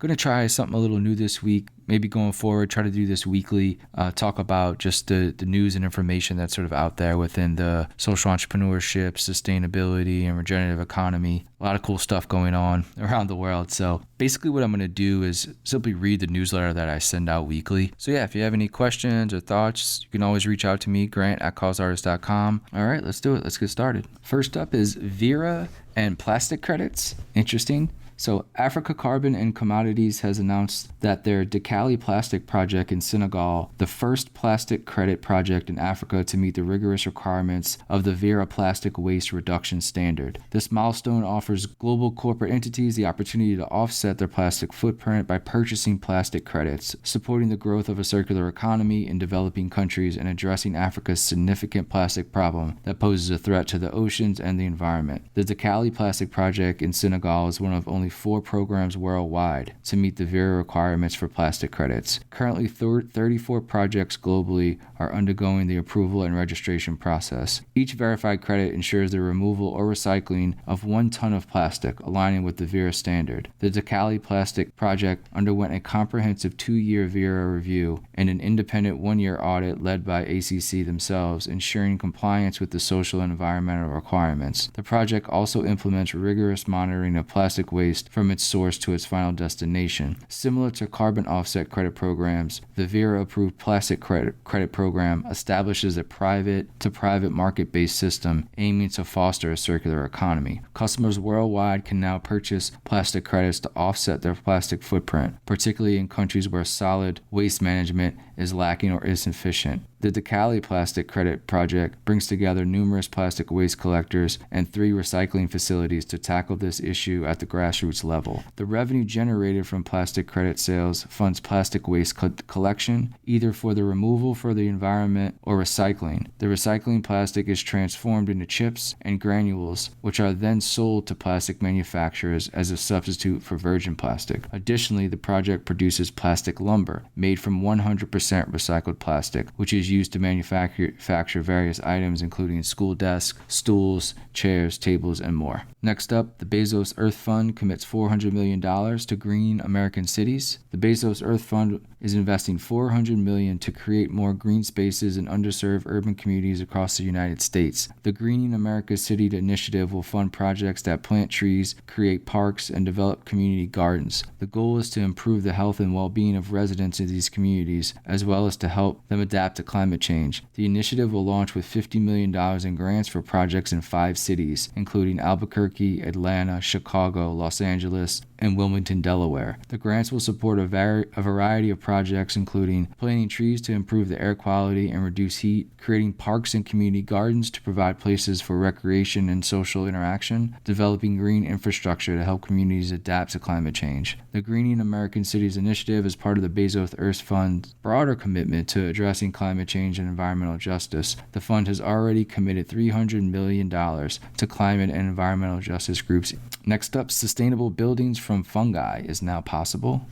going to try something a little new this week. Maybe going forward, try to do this weekly, talk about just the news and information that's sort of out there within the social entrepreneurship, sustainability, and regenerative economy. A lot of cool stuff going on around the world. So basically what I'm going to do is simply read the newsletter that I send out weekly. So yeah, if you have any questions or thoughts, you can always reach out to me, grant@causeartist.com. All right, let's do it. Let's get started. First up is VERRA and plastic credits. Interesting. So Africa Carbon and Commodities has announced that their Decali plastic project in Senegal, the first plastic credit project in Africa to meet the rigorous requirements of the VERRA Plastic Waste Reduction Standard. This milestone offers global corporate entities the opportunity to offset their plastic footprint by purchasing plastic credits, supporting the growth of a circular economy in developing countries and addressing Africa's significant plastic problem that poses a threat to the oceans and the environment. The Decali plastic project in Senegal is one of only 4 programs worldwide to meet the VERRA requirements for plastic credits. Currently, 34 projects globally are undergoing the approval and registration process. Each verified credit ensures the removal or recycling of 1 ton of plastic, aligning with the VERRA standard. The Decali plastic project underwent a comprehensive 2-year VERRA review and an independent 1-year audit led by ACC themselves, ensuring compliance with the social and environmental requirements. The project also implements rigorous monitoring of plastic waste from its source to its final destination. Similar to carbon offset credit programs, the VERRA-approved plastic credit program establishes a private-to-private market-based system aiming to foster a circular economy. Customers worldwide can now purchase plastic credits to offset their plastic footprint, particularly in countries where solid waste management is lacking or insufficient. The Decali Plastic Credit Project brings together numerous plastic waste collectors and 3 recycling facilities to tackle this issue at the grassroots level. The revenue generated from plastic credit sales funds plastic waste collection, either for the removal for the environment or recycling. The recycling plastic is transformed into chips and granules, which are then sold to plastic manufacturers as a substitute for virgin plastic. Additionally, the project produces plastic lumber made from 100% recycled plastic, which is used to manufacture various items including school desks, stools, chairs, tables, and more. Next up, the Bezos Earth Fund commits $400 million to green American cities. The Bezos Earth Fund is investing $400 million to create more green spaces in underserved urban communities across the United States. The Greening America City initiative will fund projects that plant trees, create parks, and develop community gardens. The goal is to improve the health and well-being of residents in these communities, as well as to help them adapt to climate change. The initiative will launch with $50 million in grants for projects in 5 cities, including Albuquerque, Atlanta, Chicago, Los Angeles, and Wilmington, Delaware. The grants will support a variety of projects, including planting trees to improve the air quality and reduce heat, creating parks and community gardens to provide places for recreation and social interaction, developing green infrastructure to help communities adapt to climate change. The Greening American Cities initiative is part of the Bezos Earth Fund's broader commitment to addressing climate change and environmental justice. The fund has already committed $300 million to climate and environmental justice groups. Next up, sustainable buildings from fungi is now possible.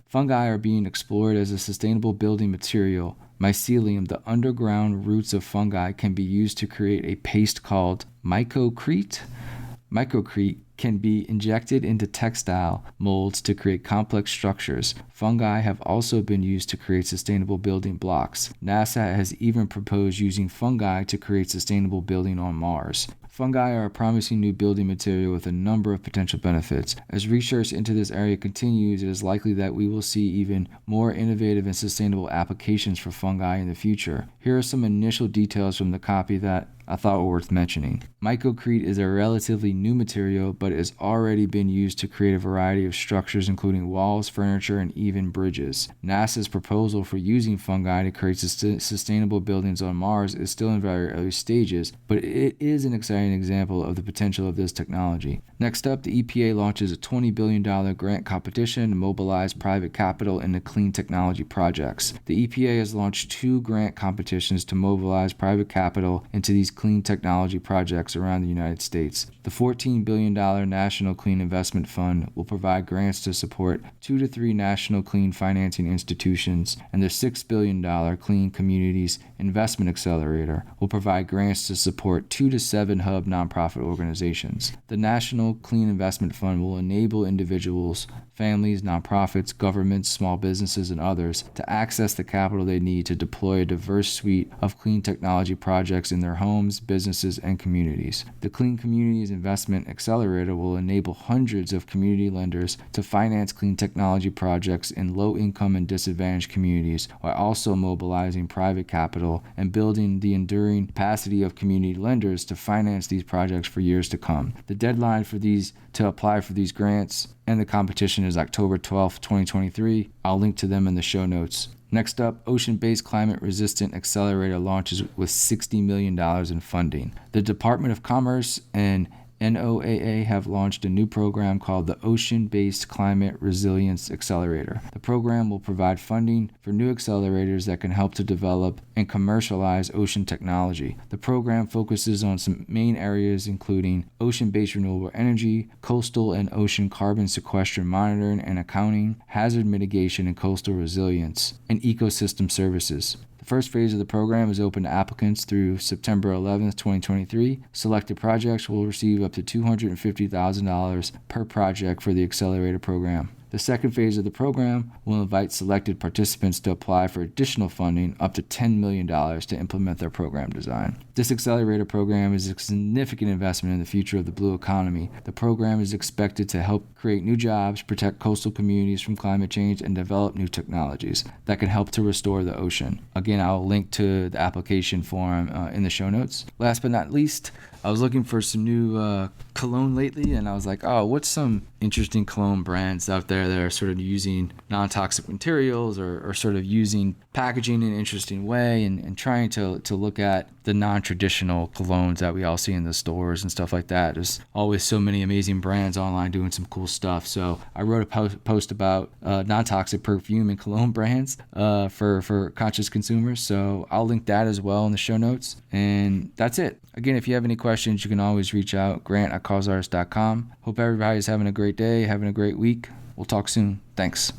Fungi are being explored as a sustainable building material. Mycelium, the underground roots of fungi, can be used to create a paste called mycocrete. Mycocrete can be injected into textile molds to create complex structures. Fungi have also been used to create sustainable building blocks. NASA has even proposed using fungi to create sustainable building on Mars. Fungi are a promising new building material with a number of potential benefits. As research into this area continues, it is likely that we will see even more innovative and sustainable applications for fungi in the future. Here are some initial details from the copy that I thought were worth mentioning. Mycocrete is a relatively new material, but it has already been used to create a variety of structures, including walls, furniture, and even bridges. NASA's proposal for using fungi to create sustainable buildings on Mars is still in very early stages, but it is an exciting example of the potential of this technology. Next up, the EPA launches a $20 billion grant competition to mobilize private capital into clean technology projects. The EPA has launched 2 grant competitions to mobilize private capital into these clean technology projects around the United States. The $14 billion National Clean Investment Fund will provide grants to support 2 to 3 national clean financing institutions, and the $6 billion Clean Communities Investment Accelerator will provide grants to support 2 to 7 hub nonprofit organizations. The National Clean Investment Fund will enable individuals, families, nonprofits, governments, small businesses, and others to access the capital they need to deploy a diverse suite of clean technology projects in their homes, businesses, and communities. The Clean Communities Investment Accelerator will enable hundreds of community lenders to finance clean technology projects in low-income and disadvantaged communities, while also mobilizing private capital and building the enduring capacity of community lenders to finance these projects for years to come. The deadline to apply for these grants and the competition is October 12th, 2023. I'll link to them in the show notes. Next up, Ocean-Based Climate Resistant Accelerator launches with $60 million in funding. The Department of Commerce and NOAA have launched a new program called the Ocean-Based Climate Resilience Accelerator. The program will provide funding for new accelerators that can help to develop and commercialize ocean technology. The program focuses on some main areas including ocean-based renewable energy, coastal and ocean carbon sequestration monitoring and accounting, hazard mitigation and coastal resilience, and ecosystem services. The first phase of the program is open to applicants through September 11th, 2023. Selected projects will receive up to $250,000 per project for the Accelerator program. The second phase of the program will invite selected participants to apply for additional funding up to $10 million to implement their program design. This Accelerator program is a significant investment in the future of the blue economy. The program is expected to help create new jobs, protect coastal communities from climate change, and develop new technologies that can help to restore the ocean. Again, I'll link to the application form in the show notes. Last but not least, I was looking for some new cologne lately, and I was like, oh, what's some interesting cologne brands out there that are sort of using non-toxic materials or sort of using packaging in an interesting way and trying to look at the non-traditional colognes that we all see in the stores and stuff like that. There's always so many amazing brands online doing some cool stuff. So I wrote a post about non-toxic perfume and cologne brands for conscious consumers. So I'll link that as well in the show notes. And that's it. Again, if you have any questions, you can always reach out, grant@causartist.com. Hope everybody's having a great day, having a great week. We'll talk soon. Thanks.